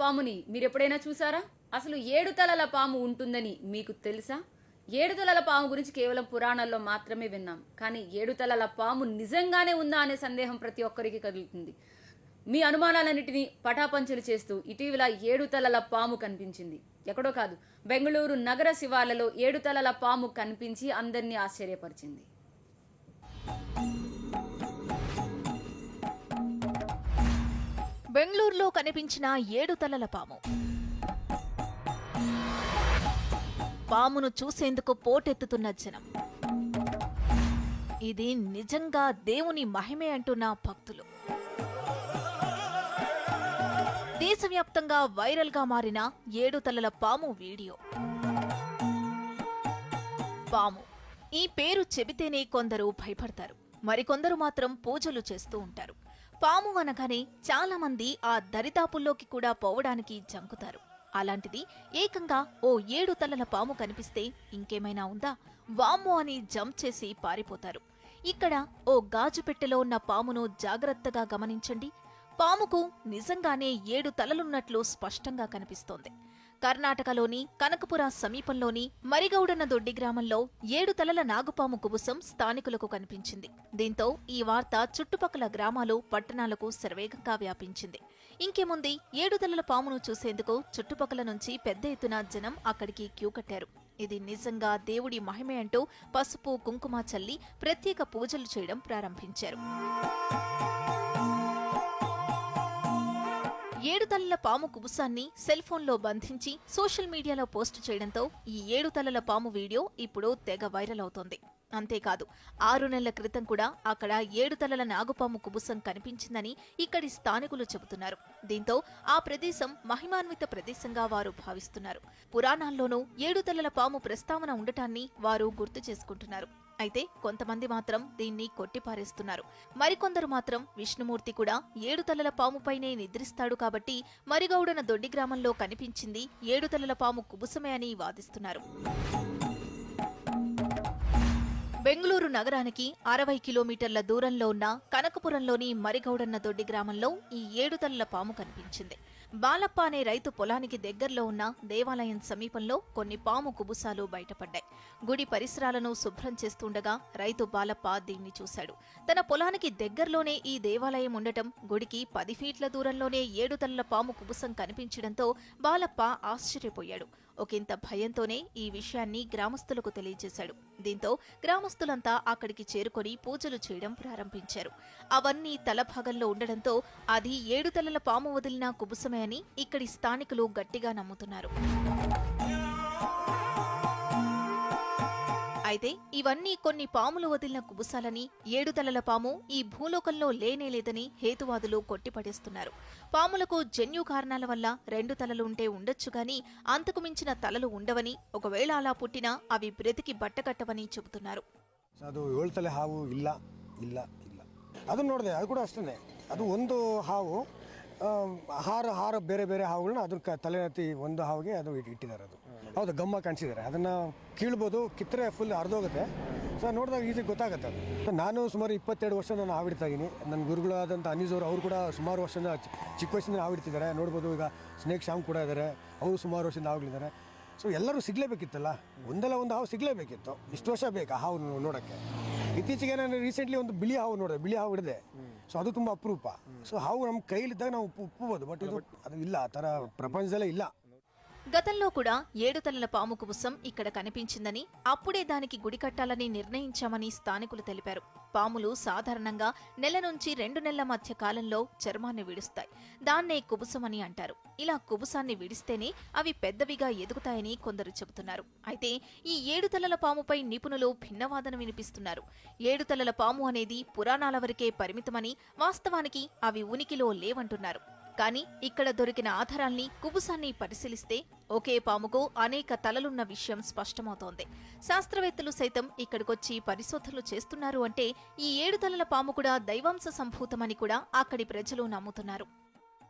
పాముని మీరెప్పుడైనా చూసారా? అసలు 7 తలల పాము ఉంటుందని మీకు తెలుసా? 7 తలల పాము గురించి కేవలం పురాణాల్లో మాత్రమే విన్నాం. కానీ 7 తలల పాము నిజంగానే ఉందా అనే సందేహం ప్రతి ఒక్కరికి కలుగుతుంది. మీ అనుమానాలన్నిటినీ పటాపంచలు చేస్తూ ఇటీవల 7 తలల పాము కనిపించింది. ఎక్కడో కాదు, బెంగళూరు నగర శివార్లలో 7 తలల పాము కనిపించి అందరినీ ఆశ్చర్యపరిచింది. బెంగళూరులో కనిపించిన 7 తలల పాము. పామును చూసేందుకు పోటెత్తుతున్న జనం. ఇది నిజంగా దేవుని మహిమే అంటున్న భక్తులు. దేశవ్యాప్తంగా వైరల్ గా మారిన 7 తలల పాము వీడియో. పాము ఈ పేరు చెబితేనే కొందరు భయపడతారు, మరికొందరు మాత్రం పూజలు చేస్తూ ఉంటారు. పాము అనగానే చాలా మంది ఆ దరిదాపుల్లోకి కూడా పోవడానికి జంకుతారు. అలాంటిది ఏకంగా ఓ 7 తలల పాము కనిపిస్తే ఇంకేమైనా ఉందా, వామ్మో అని జంప్ చేసి పారిపోతారు. ఇక్కడ ఓ గాజు పెట్టెలో ఉన్న పామును జాగ్రత్తగా గమనించండి. పాముకు నిజంగానే 7 తలలున్నట్లు స్పష్టంగా కనిపిస్తోంది. కర్ణాటకలోని కనకపుర సమీపంలోని మరిగౌడన దొడ్డి గ్రామంలో 7 తలల నాగుపాము కుబుసం స్థానికులకు కనిపించింది. దీంతో ఈ వార్త చుట్టుపక్కల గ్రామాలు, పట్టణాలకు శరవేగంగా వ్యాపించింది. ఇంకేముంది, 7 తలల పామును చూసేందుకు చుట్టుపక్కల నుంచి పెద్ద ఎత్తున జనం అక్కడికి క్యూ కట్టారు. ఇది నిజంగా దేవుడి మహిమే అంటూ పసుపు, కుంకుమ చల్లి ప్రత్యేక పూజలు చేయడం ప్రారంభించారు. 7 తలల పాము కుబుసాన్ని సెల్ ఫోన్లో బంధించి సోషల్ మీడియాలో పోస్టు చేయడంతో ఈ 7 తలల పాము వీడియో ఇప్పుడు తెగ వైరల్ అవుతోంది. అంతేకాదు, 6 నెలల క్రితం కూడా అక్కడ 7 తలల నాగుపాము కుబుసం కనిపించిందని ఇక్కడి స్థానికులు చెబుతున్నారు. దీంతో ఆ ప్రదేశం మహిమాన్విత ప్రదేశంగా వారు భావిస్తున్నారు. పురాణాల్లోనూ 7 తలల పాము ప్రస్తావన ఉండటాన్ని వారు గుర్తు చేసుకుంటున్నారు. అయితే కొంతమంది మాత్రం దీన్ని కొట్టిపారేస్తున్నారు. మరికొందరు మాత్రం విష్ణుమూర్తి కూడా 7 తలల పాముపైనే నిద్రిస్తాడు కాబట్టి మరిగౌడన దొడ్డి గ్రామంలో కనిపించింది 7 తలల పాము కుబుసమే అని వాదిస్తున్నారు. బెంగళూరు నగరానికి 60 కిలోమీటర్ల దూరంలో ఉన్న కనకపురంలోని మరిగౌడన్న దొడ్డి గ్రామంలో ఈ 7 తలల పాము కనిపించింది. బాలప్ప అనే రైతు పొలానికి దగ్గరలో ఉన్న దేవాలయం సమీపంలో కొన్ని పాము కుబుసాలు బయటపడ్డాయి. గుడి పరిసరాలను శుభ్రం చేస్తుండగా రైతు బాలప్ప దీన్ని చూశాడు. తన పొలానికి దగ్గరలోనే ఈ దేవాలయం ఉండటం, గుడికి 10 ఫీట్ల దూరంలోనే 7 తలల పాము కుబుసం కనిపించడంతో బాలప్ప ఆశ్చర్యపోయాడు. ఒకంత భయంతోనే ఈ విషయాన్ని గ్రామస్తులకు తెలియజేశాడు. దీంతో గ్రామస్తులంతా అక్కడికి చేరుకొని పూజలు చేయడం ప్రారంభించారు. అవన్నీ తలభాగంలో ఉండడంతో అది 7 తలల పాము వదిలిన కుబుసమే అని ఇక్కడి స్థానికులు గట్టిగా నమ్ముతున్నారు. అయితే ఇవన్నీ కొన్ని పాములు వదిలిన కుబుసాలని, 7 తలల పాము ఈ భూలోకంలో లేనేలేదని హేతువాదులు కొట్టిపడేస్తున్నారు. పాములకు జన్యు కారణాల వల్ల 2 తలలు ఉంటే ఉండొచ్చు గాని అంతకు మించిన తలలు ఉండవని, ఒకవేళ అలా పుట్టినా అవి బ్రతికి బట్టకట్టవని చెబుతున్నారు. ಅದು 7 ತಲೆ ಹಾವು ಇಲ್ಲ ಇಲ್ಲ ಇಲ್ಲ ಅದನ್ನ ನೋಡಿದೆ, ಅದು ಕೂಡ ಅಷ್ಟೇ. ಅದು ಒಂದು ಹಾವು ಆಹಾರ ಬೇರೆ ಬೇರೆ ಹಾವುಗಳನ್ನ ಅದನ್ನ ತಲೆ ಎತ್ತಿ ಒಂದು ಹಾವಿಗೆ ಅದು ಇಟ್ಟಿದ್ದಾರೆ. ಅದು ಹೌದು, ಗಮ್ಮ ಕಾಣಿಸಿದ್ದಾರೆ. ಅದನ್ನು ಕೀಳ್ಬೋದು, ಕಿತ್ತರೆ ಫುಲ್ ಅರ್ಧೋಗುತ್ತೆ. ಸೊ ನೋಡಿದಾಗ ಈಸಿಗೆ ಗೊತ್ತಾಗುತ್ತೆ ಅದು. ನಾನು ಸುಮಾರು 22 ವರ್ಷ ನಾನು ಹಾವಿಡ್ತಾ ಇದ್ದೀನಿ. ನನ್ನ ಗುರುಗಳಾದಂಥ ಅನೀಸ್ ಅವರು ಕೂಡ ಸುಮಾರು ವರ್ಷದಿಂದ ಚಿಕ್ಕ ವಯಸ್ಸಿಂದ ಹಾವಿಡ್ತಿದ್ದಾರೆ. ನೋಡ್ಬೋದು, ಈಗ ಸ್ನೇಕ್ ಶ್ಯಾಮ್ ಕೂಡ ಇದ್ದಾರೆ, ಅವರು ಸುಮಾರು ವರ್ಷದಿಂದ ಹಾವುಗಳಿದ್ದಾರೆ. ಸೊ ಎಲ್ಲರೂ ಸಿಗಲೇಬೇಕಿತ್ತಲ್ಲ, ಒಂದಲ್ಲ ಒಂದು ಹಾವು ಸಿಗಲೇಬೇಕಿತ್ತು. ಇಷ್ಟು ವರ್ಷ ಬೇಕಾ ಹಾವು ನೋಡೋಕ್ಕೆ? ಇತ್ತೀಚೆಗೆ ನಾನು ರೀಸೆಂಟ್ಲಿ ಒಂದು ಬಿಳಿ ಹಾವು ನೋಡಿದೆ, ಬಿಳಿ ಹಾವು ಹಿಡಿದೆ. ಸೊ ಅದು ತುಂಬ ಅಪರೂಪ. ಸೊ ಹಾವು ನಮ್ಮ ಕೈಲಿದ್ದಾಗ ನಾವು ಉಪ್ಪಬಹುದು, ಬಟ್ ಇದು ಅದು ಇಲ್ಲ, ಆ ಥರ ಪ್ರಪಂಚದಲ್ಲೇ ಇಲ್ಲ. గతంలో కూడా 7 తలల పాము కుబుసం ఇక్కడ కనిపించిందని, అప్పుడే దానికి గుడి కట్టాలని నిర్ణయించామని స్థానికులు తెలిపారు. పాములు సాధారణంగా నెల నుంచి 2 నెలల మధ్య కాలంలో చర్మాన్ని విడుస్తాయి. దాన్నే కుబుసమని అంటారు. ఇలా కుబుసాన్ని విడిస్తేనే అవి పెద్దవిగా ఎదుగుతాయని కొందరు చెబుతున్నారు. అయితే ఈ 7 తలల పాముపై నిపుణులు భిన్నవాదన వినిపిస్తున్నారు. 7 తలల పాము అనేది పురాణాల వరకే పరిమితమని, వాస్తవానికి అవి ఉనికిలో లేవంటున్నారు. కానీ ఇక్కడ దొరికిన ఆధారాల్ని, కుబుసాన్ని పరిశీలిస్తే ఒకే పాముకు అనేక తలలున్న విషయం స్పష్టమవుతోంది. శాస్త్రవేత్తలు సైతం ఇక్కడికొచ్చి పరిశోధనలు చేస్తున్నారు అంటే ఈ 7 తలల పాము కూడా దైవాంశ సంభూతమని కూడా అక్కడి ప్రజలు నమ్ముతున్నారు.